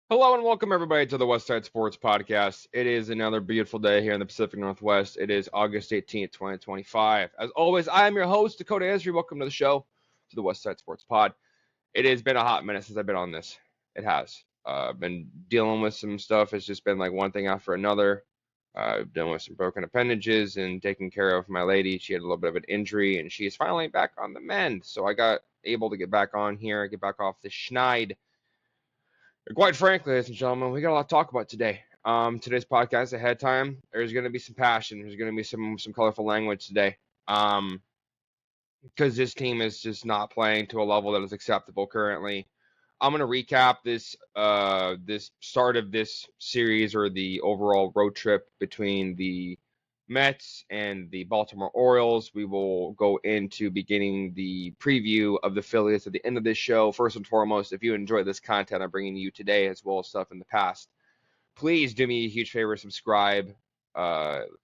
Hello and welcome everybody to the West Side Sports Podcast. It is another beautiful day here in the Pacific Northwest. It is August 18th, 2025. As always, I am your host, Dakota Esri. Welcome to the show, to the West Side Sports Pod. It has been a hot minute since I've been on this. It has. Been dealing with some stuff. It's just been like one thing after another. I've dealing with some broken appendages and taking care of my lady. She had a little bit of an injury and she is finally back on the mend. So I got able to get back on here, get back off the schneid. Quite frankly, ladies and gentlemen, we got a lot to talk about today. Today's podcast ahead of time, there's going to be some passion. There's going to be some colorful language today. Because this team is just not playing to a level that is acceptable currently. I'm going to recap this start of this series or the overall road trip between the Mets and the Baltimore Orioles. We will go into beginning the preview of the Phillies at the end of this show. First and foremost, if you enjoy this content I'm bringing you today as well as stuff in the past, please do me a huge favor, subscribe,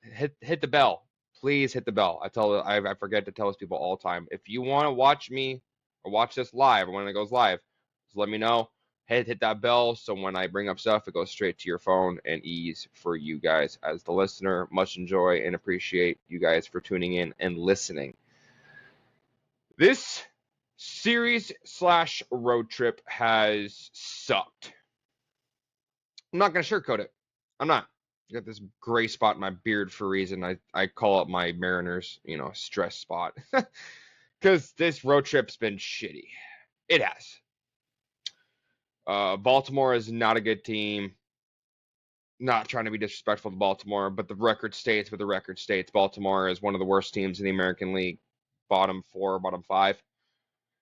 hit the bell. Please hit the bell. I forget to tell those people all the time. If you want to watch me or watch this live or when it goes live, just let me know. Hit that bell so when I bring up stuff, it goes straight to your phone and ease for you guys as the listener. Much enjoy and appreciate you guys for tuning in and listening. This series/road trip has sucked. I'm not going to sugarcoat it. I'm not. I got this gray spot in my beard for a reason. I call it my Mariners, stress spot. Because this road trip's been shitty. It has. Baltimore is not a good team. Not trying to be disrespectful to Baltimore, but the record states what the record states. Baltimore is one of the worst teams in the American League. Bottom 4, bottom 5.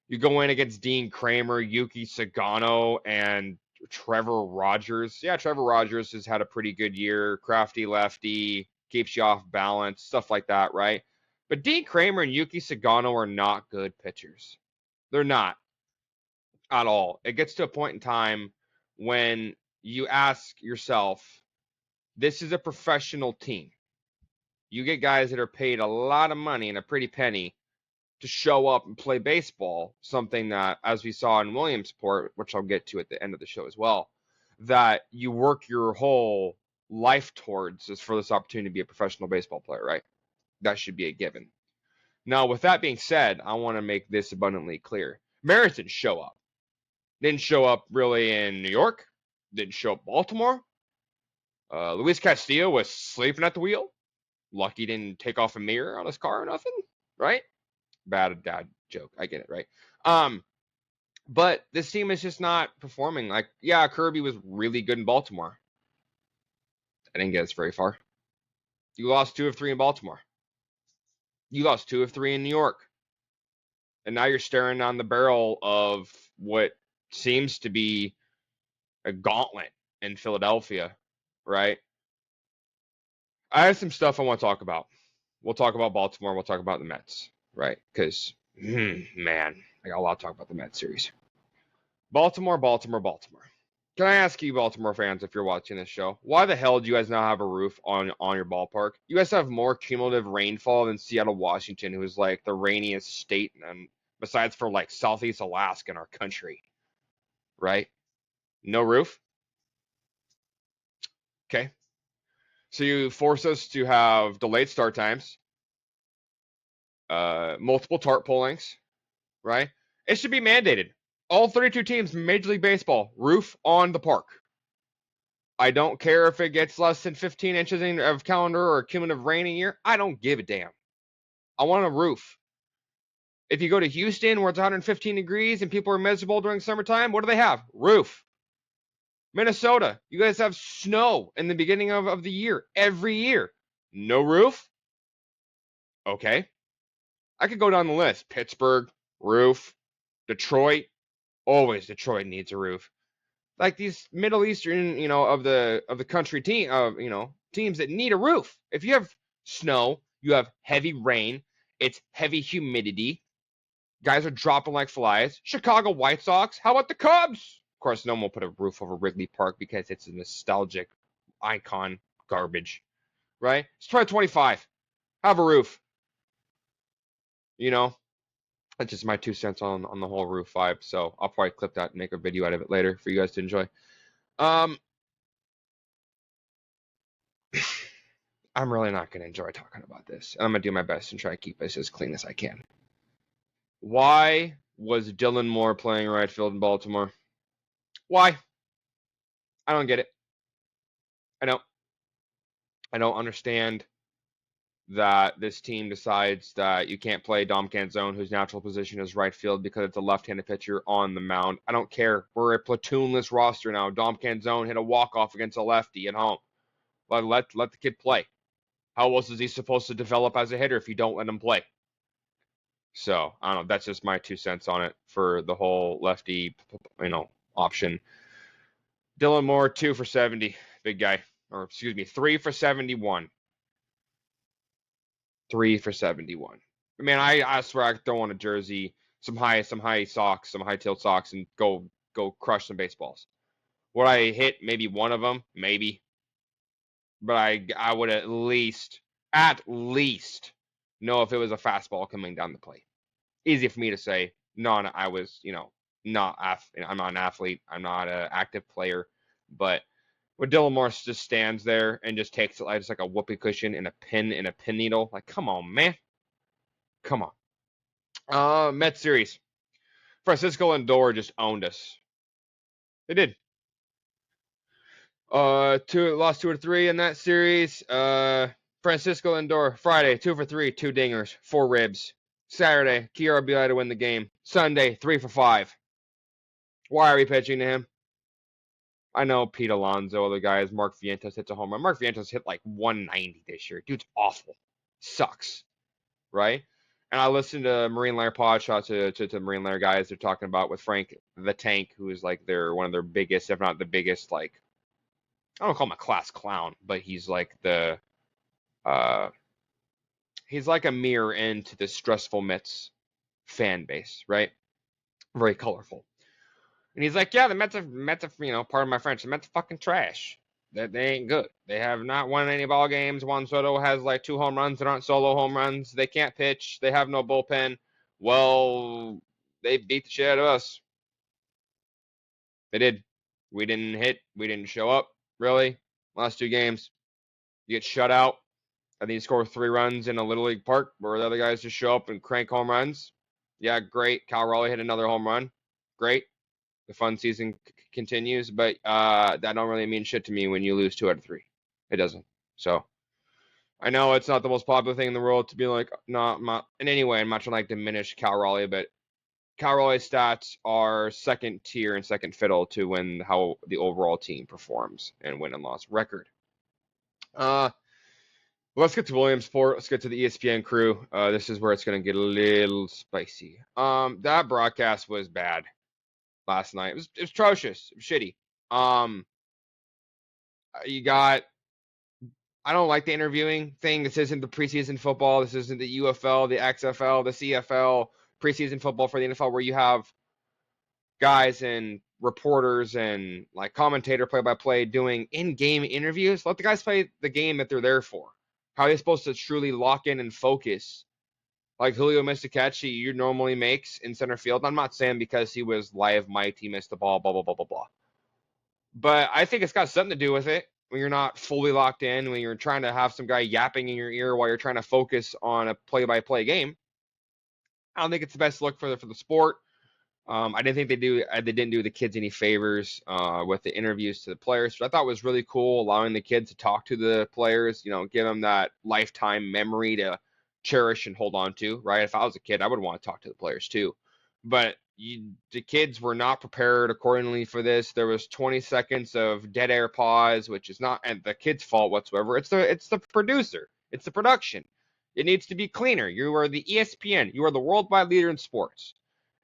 You go in against Dean Kramer, Yuki Sagano, and Trevor Rogers. Yeah, Trevor Rogers has had a pretty good year. Crafty lefty, keeps you off balance, stuff like that, right? But Dean Kramer and Yuki Sagano are not good pitchers. They're not at all. It gets to a point in time when you ask yourself, this is a professional team. You get guys that are paid a lot of money and a pretty penny to show up and play baseball, something that, as we saw in Williamsport, which I'll get to at the end of the show as well, that you work your whole life towards is for this opportunity to be a professional baseball player, right? That should be a given. Now, with that being said, I want to make this abundantly clear. Maris didn't show up. Didn't show up really in New York. Didn't show up Baltimore. Luis Castillo was sleeping at the wheel. Lucky didn't take off a mirror on his car or nothing, right? Bad dad joke. I get it, right? But this team is just not performing. Like, yeah, Kirby was really good in Baltimore. I didn't get us very far. You lost 2 of 3 in Baltimore. You lost 2 of 3 in New York. And now you're staring on the barrel of what seems to be a gauntlet in Philadelphia, right? I have some stuff I want to talk about. We'll talk about Baltimore. We'll talk about the Mets, right? Because, man, I got a lot to talk about the Mets series. Baltimore. Can I ask you, Baltimore fans, if you're watching this show, why the hell do you guys now have a roof on your ballpark? You guys have more cumulative rainfall than Seattle, Washington, who is like the rainiest state, and besides for like Southeast Alaska in our country, right? No roof? Okay. So you force us to have delayed start times, multiple tarp pullings, right? It should be mandated. All 32 teams in Major League Baseball, roof on the park. I don't care if it gets less than 15 inches of calendar or cumulative rain a year. I don't give a damn. I want a roof. If you go to Houston where it's 115 degrees and people are miserable during summertime, what do they have? Roof. Minnesota, you guys have snow in the beginning of the year, every year. No roof? Okay. I could go down the list. Pittsburgh, roof. Detroit, always Detroit needs a roof. Like these Middle Eastern, of the country teams that need a roof. If you have snow, you have heavy rain, it's heavy humidity. Guys are dropping like flies. Chicago White Sox, how about the Cubs? Of course, no one will put a roof over Wrigley Park because it's a nostalgic icon garbage, right? It's 2025. Have a roof. That's just my 2 cents on the whole roof vibe. So I'll probably clip that and make a video out of it later for you guys to enjoy. Um, I'm really not going to enjoy talking about this. I'm going to do my best and try to keep this as clean as I can. Why was Dylan Moore playing right field in Baltimore? Why? I don't get it. I don't. I don't understand that this team decides that you can't play Dom Canzone, whose natural position is right field, because it's a left-handed pitcher on the mound. I don't care. We're a platoonless roster now. Dom Canzone hit a walk-off against a lefty at home. Let the kid play. How else is he supposed to develop as a hitter if you don't let him play? So I don't know. That's just my 2 cents on it for the whole lefty, option. Dylan Moore 2 for 70, big guy, or excuse me, 3 for 71. 3 for 71. Man, I swear I could throw on a jersey, some high socks, some high tilt socks, and go crush some baseballs. Would I hit maybe one of them? Maybe, but I would at least know if it was a fastball coming down the plate. Easy for me to say. I was, not I'm not an athlete. I'm not an active player, but when Dylan Morris just stands there and just takes it like it's like a whoopee cushion and a pin needle, like come on, man, come on. Mets series. Francisco Lindor just owned us. They did. Lost 2 or 3 in that series. Francisco Lindor Friday 2 for 3, 2 dingers, 4 ribs. Saturday, key RBI to win the game. Sunday 3 for 5. Why are we pitching to him? I know Pete Alonso, other guys. Mark Vientos hits a home run. Mark Vientos hit like 190 this year. Dude's awful. Sucks. Right? And I listened to Marine Lair pod, shout to Marine Lair guys. They're talking about with Frank the Tank, who is like one of their biggest, if not the biggest, like I don't call him a class clown, but he's like he's like a mirror into the stressful Mets fan base, right? Very colorful. And he's like, yeah, the Mets are, pardon my French, the Mets are fucking trash. They ain't good. They have not won any ball games. Juan Soto has like 2 home runs that aren't solo home runs. They can't pitch. They have no bullpen. Well, they beat the shit out of us. They did. We didn't hit. We didn't show up, really. Last 2 games. You get shut out. I think you score 3 runs in a Little League park where the other guys just show up and crank home runs. Yeah, great. Cal Raleigh hit another home run. Great. The fun season continues, but that don't really mean shit to me when you lose 2 out of 3. It doesn't. So I know it's not the most popular thing in the world to be like, no, not in any way. I'm not trying to like diminish Cal Raleigh, but Cal Raleigh's stats are second tier and second fiddle to how the overall team performs and win and loss record. Let's get to Williamsport. Let's get to the ESPN crew. This is where it's going to get a little spicy. That broadcast was bad last night. It was atrocious. It was shitty. You got. I don't like the interviewing thing. This isn't the preseason football. This isn't the UFL, the XFL, the CFL preseason football for the NFL, where you have guys and reporters and like commentator play-by-play doing in-game interviews. Let the guys play the game that they're there for. How are they supposed to truly lock in and focus? Like Julio missed a catch he normally makes in center field. I'm not saying because he was live mic'd, he missed the ball, blah, blah, blah, blah, blah. But I think it's got something to do with it when you're not fully locked in, when you're trying to have some guy yapping in your ear while you're trying to focus on a play-by-play game. I don't think it's the best look for the sport. I didn't think they didn't do the kids any favors with the interviews to the players, which I thought was really cool, allowing the kids to talk to the players, give them that lifetime memory to cherish and hold on to, right? If I was a kid, I would want to talk to the players too. But the kids were not prepared accordingly for this. There was 20 seconds of dead air pause, which is not and the kids' fault whatsoever. It's the producer. It's the production. It needs to be cleaner. You are the ESPN. You are the worldwide leader in sports.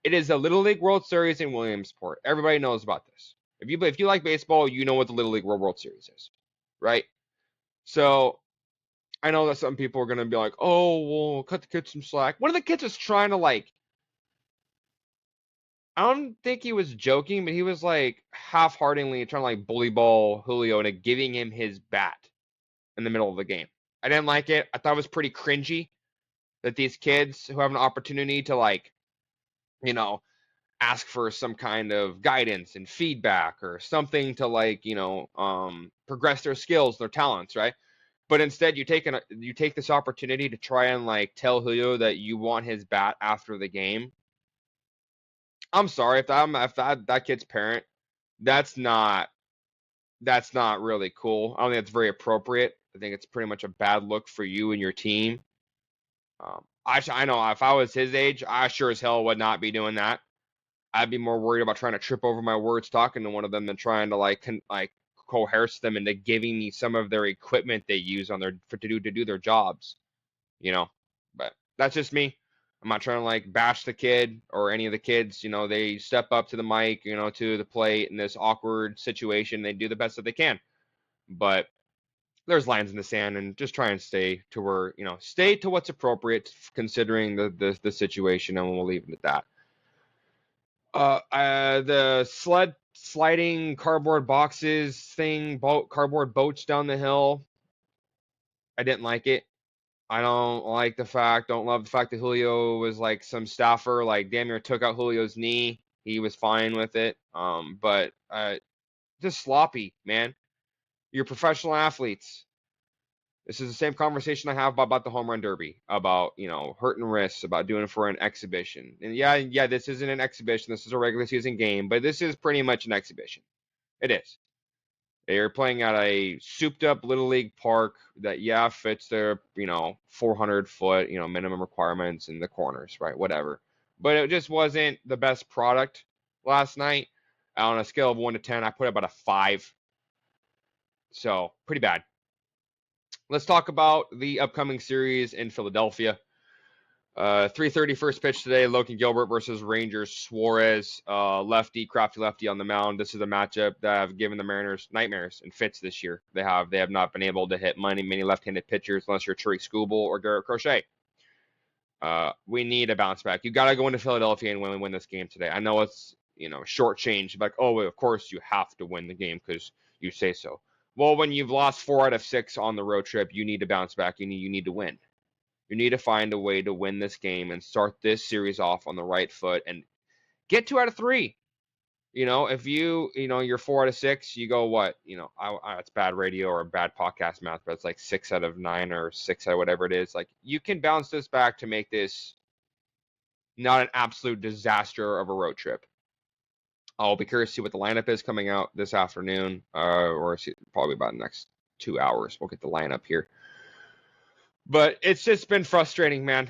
It is a Little League World Series in Williamsport. Everybody knows about this. If you like baseball, you know what the Little League World Series is, right? So I know that some people are gonna be like, "Oh, well, cut the kids some slack." One of the kids was trying to like, I don't think he was joking, but he was like half-heartedly trying to like bully ball Julio into giving him his bat in the middle of the game. I didn't like it. I thought it was pretty cringy that these kids who have an opportunity to like, you know, ask for some kind of guidance and feedback or something to like, progress their skills, their talents, right? But instead, you take this opportunity to try and like tell Julio that you want his bat after the game. I'm sorry if that kid's parent, that's not that's not really cool. I don't think it's very appropriate. I think it's pretty much a bad look for you and your team. I know if I was his age, I sure as hell would not be doing that. I'd be more worried about trying to trip over my words talking to one of them than trying to like coerce them into giving me some of their equipment they use on their to do their jobs. You know, but that's just me. I'm not trying to like bash the kid or any of the kids. They step up to the mic, to the plate in this awkward situation. They do the best that they can, but there's lines in the sand, and just try and stay to where stay to what's appropriate considering the situation, and we'll leave it at that. The sliding cardboard boxes thing, cardboard boats down the hill. I didn't like it. I don't love the fact that Julio was like some staffer, like damn near took out Julio's knee. He was fine with it. But just sloppy, man. You're professional athletes. This is the same conversation I have about the home run derby, about hurting wrists, about doing it for an exhibition. And yeah, this isn't an exhibition. This is a regular season game, but this is pretty much an exhibition. It is. They're playing at a souped up little league park that fits their 400-foot minimum requirements in the corners, right? Whatever. But it just wasn't the best product last night. On a scale of 1 to 10, I put it about a 5. So pretty bad. Let's talk about the upcoming series in Philadelphia. 3:30 first pitch today. Logan Gilbert versus Rangers Suarez. Crafty lefty on the mound. This is a matchup that have given the Mariners nightmares and fits this year. They have not been able to hit many left-handed pitchers unless you're Tariq Skubal or Garrett Crochet. We need a bounce back. You got to go into Philadelphia and win this game today. I know it's shortchanged, like of course you have to win the game because you say so. Well, when you've lost 4 out of 6 on the road trip, you need to bounce back. You need to win. You need to find a way to win this game and start this series off on the right foot and get 2 out of 3. If you're 4 out of 6, you go what? It's bad radio or bad podcast math, but it's like 6 out of 9 or 6 out of whatever it is. Like you can bounce this back to make this not an absolute disaster of a road trip. I'll be curious to see what the lineup is coming out this afternoon, or probably about the next 2 hours. We'll get the lineup here. But it's just been frustrating, man.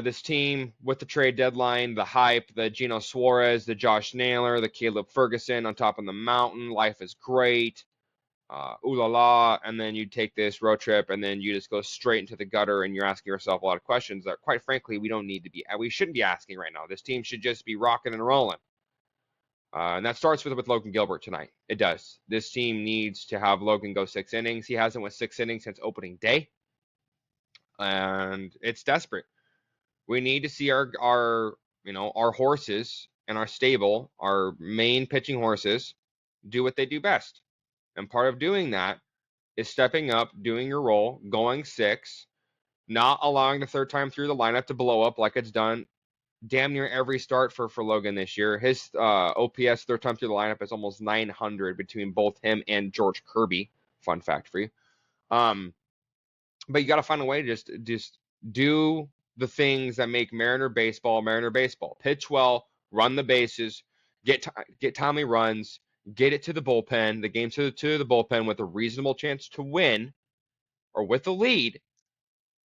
This team with the trade deadline, the hype, the Geno Suarez, the Josh Naylor, the Caleb Ferguson on top of the mountain. Life is great. Ooh la la. And then you take this road trip and then you just go straight into the gutter and you're asking yourself a lot of questions that, quite frankly, we shouldn't be asking right now. This team should just be rocking and rolling. And that starts with Logan Gilbert tonight. It does. This team needs to have Logan go 6 innings. He hasn't went 6 innings since opening day. And it's desperate. We need to see our horses and our stable, our main pitching horses, do what they do best. And part of doing that is stepping up, doing your role, going 6, not allowing the third time through the lineup to blow up like it's done damn near every start for Logan this year. His OPS third time through the lineup is almost 900 between both him and George Kirby. Fun fact for you. But you got to find a way to just do the things that make Mariner baseball. Pitch well, run the bases, get timely runs, get it to the bullpen, the game to the bullpen with a reasonable chance to win or with a lead,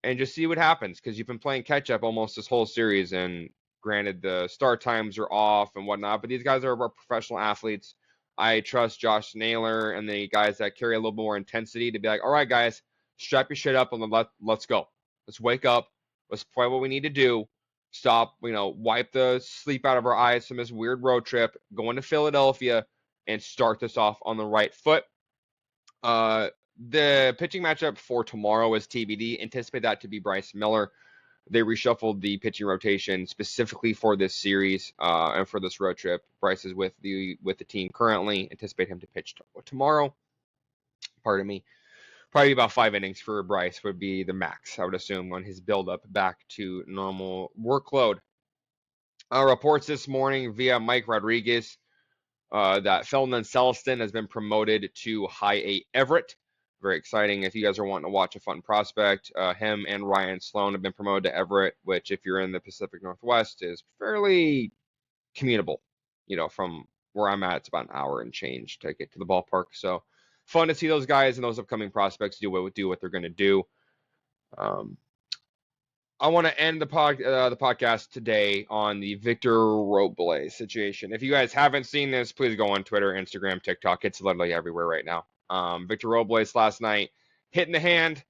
and just see what happens, because you've been playing catch up almost this whole series. And granted, the start times are off and whatnot, but these guys are professional athletes. I trust Josh Naylor and the guys that carry a little more intensity to be like, all right, guys, strap your shit up and let's go. Let's wake up. Let's play what we need to do. Stop, wipe the sleep out of our eyes from this weird road trip, go into Philadelphia, and start this off on the right foot. The pitching matchup for tomorrow is TBD. Anticipate that to be Bryce Miller. They reshuffled the pitching rotation specifically for this series and for this road trip. Bryce is with the team currently. Anticipate him to pitch tomorrow. Pardon me. Probably about 5 innings for Bryce would be the max, I would assume, on his build-up back to normal workload. Reports this morning via Mike Rodriguez that Felnin Celestine has been promoted to High-A Everett. Very exciting. If you guys are wanting to watch a fun prospect, him and Ryan Sloan have been promoted to Everett, which, if you're in the Pacific Northwest, is fairly commutable. From where I'm at, it's about an hour and change to get to the ballpark. So fun to see those guys and those upcoming prospects do what they're going to do. I want to end the podcast today on the Victor Robles situation. If you guys haven't seen this, please go on Twitter, Instagram, TikTok. It's literally everywhere right now. Victor Robles last night hit in the hand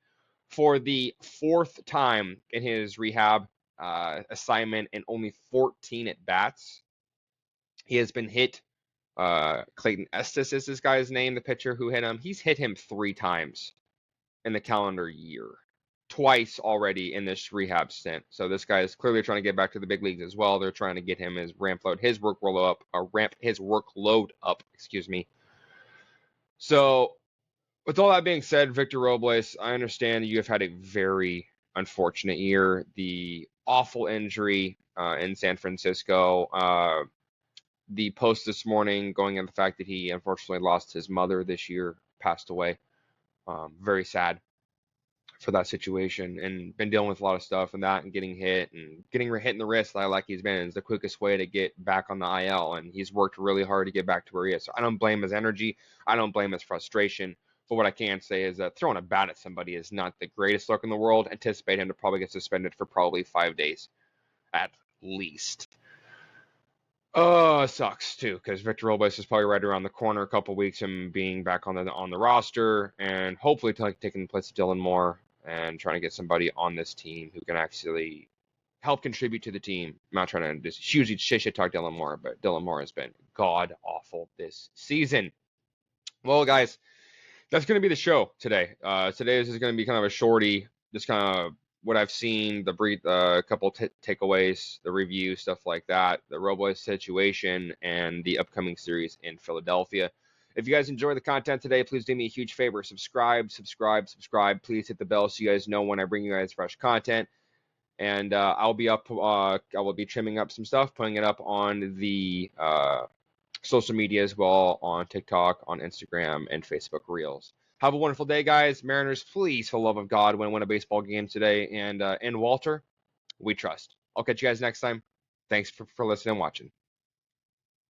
for the fourth time in his rehab assignment and only 14 at bats. He has been hit. Clayton Estes is this guy's name, the pitcher who hit him. He's hit him 3 times in the calendar year. Twice already in this rehab stint. So this guy is clearly trying to get back to the big leagues as well. They're trying to get him ramp his workload up, excuse me. So with all that being said, Victor Robles, I understand you have had a very unfortunate year. The awful injury in San Francisco. The post this morning going on the fact that he unfortunately lost his mother this year, passed away. Very sad for that situation, and been dealing with a lot of stuff and that, and getting hit in the wrist like he's been is the quickest way to get back on the IL, and he's worked really hard to get back to where he is. So I don't blame his energy. I don't blame his frustration. But what I can say is that throwing a bat at somebody is not the greatest look in the world. Anticipate him to probably get suspended for probably 5 days at least. Oh, it sucks too, because Victor Robles is probably right around the corner, a couple weeks him being back on the roster, and hopefully taking the place of Dylan Moore and trying to get somebody on this team who can actually help contribute to the team. I'm not trying to just hugely shit talk Dylan Moore, but Dylan Moore has been god awful this season. Well, guys, that's going to be the show today. Today is going to be kind of a shorty, just kind of what I've seen, the couple takeaways, the review, stuff like that, the Robles situation, and the upcoming series in Philadelphia. If you guys enjoy the content today, please do me a huge favor. Subscribe. Please hit the bell so you guys know when I bring you guys fresh content. And I will be trimming up some stuff, putting it up on the social media as well, on TikTok, on Instagram, and Facebook Reels. Have a wonderful day, guys. Mariners, please, for the love of God, win a baseball game today. And Walter, we trust. I'll catch you guys next time. Thanks for listening and watching.